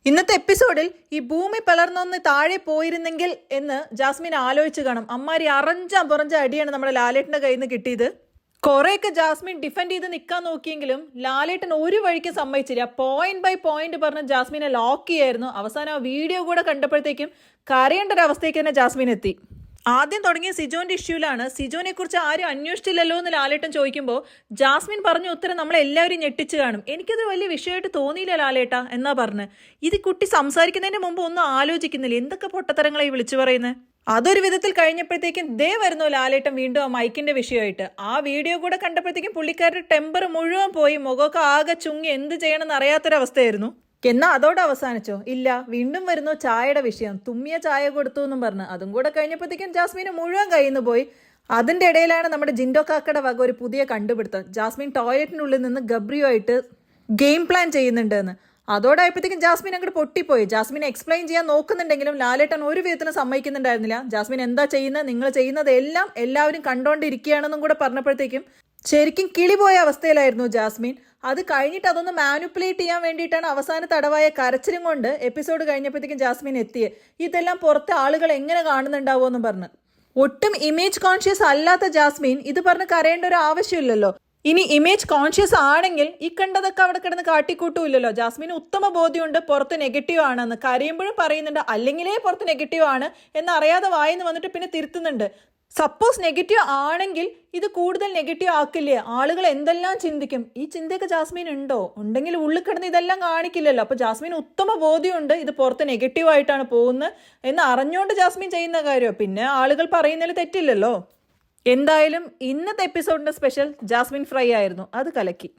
ഇന്നത്തെ എപ്പിസോഡിൽ ഈ ഭൂമി പിളർന്നൊന്ന് താഴെ പോയിരുന്നെങ്കിൽ എന്ന് ജാസ്മിൻ ആലോചിച്ച് കാണും. അമ്മാരി അറഞ്ചാം പുറഞ്ച അടിയാണ് നമ്മുടെ ലാലേട്ടന്റെ കയ്യിൽ നിന്ന് കിട്ടിയത്. കുറെയൊക്കെ ജാസ്മിൻ ഡിഫെൻഡ് ചെയ്ത് നിൽക്കാൻ നോക്കിയെങ്കിലും ലാലേട്ടൻ ഒരു വഴിക്ക് സമ്മതിച്ചില്ല. പോയിന്റ് ബൈ പോയിന്റ് പറഞ്ഞ് ജാസ്മിനെ ലോക്ക് ചെയ്യായിരുന്നു. അവസാനം ആ വീഡിയോ കൂടെ കണ്ടപ്പോഴത്തേക്കും കരയേണ്ട ഒരു അവസ്ഥയ്ക്ക് തന്നെ ജാസ്മിൻ എത്തി. ആദ്യം തുടങ്ങിയ സിജോന്റെ ഇഷ്യൂലാണ്. സിജോനെ കുറിച്ച് ആരും അന്വേഷിച്ചില്ലല്ലോ എന്ന് ലാലേട്ടൻ ചോദിക്കുമ്പോൾ ജാസ്മിൻ പറഞ്ഞ ഉത്തരം നമ്മളെല്ലാവരും ഞെട്ടിച്ച് കാണും. എനിക്കത് വലിയ വിഷയമായിട്ട് തോന്നിയില്ല ലാലേട്ട എന്നാ പറഞ്ഞ്. ഇത് കുട്ടി സംസാരിക്കുന്നതിന് മുമ്പ് ഒന്നും ആലോചിക്കുന്നില്ല. എന്തൊക്കെ പൊട്ടത്തരങ്ങളായി വിളിച്ചു പറയുന്നത്. അതൊരു വിധത്തിൽ കഴിഞ്ഞപ്പോഴത്തേക്കും ദേ വരുന്നു ലാലേട്ടൻ വീണ്ടും ആ മൈക്കിന്റെ വിഷയമായിട്ട്. ആ വീഡിയോ കൂടെ കണ്ടപ്പോഴത്തേക്കും പുള്ളിക്കാരുടെ ടെമ്പർ മുഴുവൻ പോയി. മുഖമൊക്കെ ആകെ ചുങ്ങി എന്ത് ചെയ്യണമെന്ന് അറിയാത്തൊരവസ്ഥയായിരുന്നു. എന്നാ അതോടെ അവസാനിച്ചോ? ഇല്ല, വീണ്ടും വരുന്നു ചായയുടെ വിഷയം. തുമ്മിയ ചായ കൊടുത്തു എന്നും പറഞ്ഞ് അതും കൂടെ കഴിഞ്ഞപ്പോഴത്തേക്കും ജാസ്മിന് മുഴുവൻ കയ്യിൽ നിന്ന് പോയി. അതിന്റെ ഇടയിലാണ് നമ്മുടെ ജിൻഡോ കാക്കയുടെ വക ഒരു പുതിയ കണ്ടുപിടുത്തം. ജാസ്മിൻ ടോയ്ലറ്റിനുള്ളിൽ നിന്ന് ഗബ്രിയുമായിട്ട് ഗെയിം പ്ലാൻ ചെയ്യുന്നുണ്ട് എന്ന്. അതോടായപ്പോഴത്തേക്കും ജാസ്മിൻ അങ്ങോട്ട് പൊട്ടിപ്പോയി. ജാസ്മിൻ എക്സ്പ്ലെയിൻ ചെയ്യാൻ നോക്കുന്നുണ്ടെങ്കിലും ലാലേട്ടൻ ഒരു വിധത്തിന് സമ്മതിക്കുന്നുണ്ടായിരുന്നില്ല. ജാസ്മിൻ എന്താ ചെയ്യുന്നത്, നിങ്ങൾ ചെയ്യുന്നത് എല്ലാം എല്ലാവരും കണ്ടോണ്ടിരിക്കുകയാണെന്നും കൂടെ പറഞ്ഞപ്പോഴത്തേക്കും ശരിക്കും കിളിപോയ അവസ്ഥയിലായിരുന്നു ജാസ്മിൻ. അത് കഴിഞ്ഞിട്ട് അതൊന്ന് മാനിപ്പുലേറ്റ് ചെയ്യാൻ വേണ്ടിയിട്ടാണ് അവസാന തടവായ കരച്ചിലും കൊണ്ട് എപ്പിസോഡ് കഴിഞ്ഞപ്പോഴത്തേക്കും ജാസ്മിൻ എത്തിയത്. ഇതെല്ലാം പുറത്തെ ആളുകൾ എങ്ങനെ കാണുന്നുണ്ടാവുമെന്നും പറഞ്ഞ്. ഒട്ടും ഇമേജ് കോൺഷ്യസ് അല്ലാത്ത ജാസ്മിൻ ഇത് പറഞ്ഞ് കരയേണ്ട ഒരു ആവശ്യമില്ലല്ലോ. ഇനി ഇമേജ് കോൺഷ്യസ് ആണെങ്കിൽ ഈ കണ്ടതൊക്കെ അവിടെ കിടന്ന് കാട്ടിക്കൂട്ടുമില്ലല്ലോ. ജാസ്മിന് ഉത്തമ ബോധ്യമുണ്ട് പുറത്ത് നെഗറ്റീവ് ആണെന്ന്. കരയുമ്പോഴും പറയുന്നുണ്ട് അല്ലെങ്കിലേ പുറത്ത് നെഗറ്റീവ് ആണ് എന്നറിയാതെ വായിന്ന് വന്നിട്ട് പിന്നെ തിരുത്തുന്നുണ്ട്. സപ്പോസ് നെഗറ്റീവ് ആണെങ്കിൽ ഇത് കൂടുതൽ നെഗറ്റീവ് ആക്കില്ലേ? ആളുകൾ എന്തെല്ലാം ചിന്തിക്കും? ഈ ചിന്തയൊക്കെ ജാസ്മിൻ ഉണ്ടോ? ഉണ്ടെങ്കിൽ ഉള്ളിൽ കിടന്ന് ഇതെല്ലാം കാണിക്കില്ലല്ലോ. അപ്പൊ ജാസ്മിൻ ഉത്തമ ബോധ്യമുണ്ട് ഇത് പുറത്ത് നെഗറ്റീവ് ആയിട്ടാണ് പോകുന്നത് എന്ന് അറിഞ്ഞുകൊണ്ട് ജാസ്മിൻ ചെയ്യുന്ന കാര്യം. പിന്നെ ആളുകൾ പറയുന്നതിൽ തെറ്റില്ലല്ലോ. എന്തായാലും ഇന്നത്തെ എപ്പിസോഡിന്റെ സ്പെഷ്യൽ ജാസ്മിൻ ഫ്രൈ ആയിരുന്നു. അത് കലക്കി.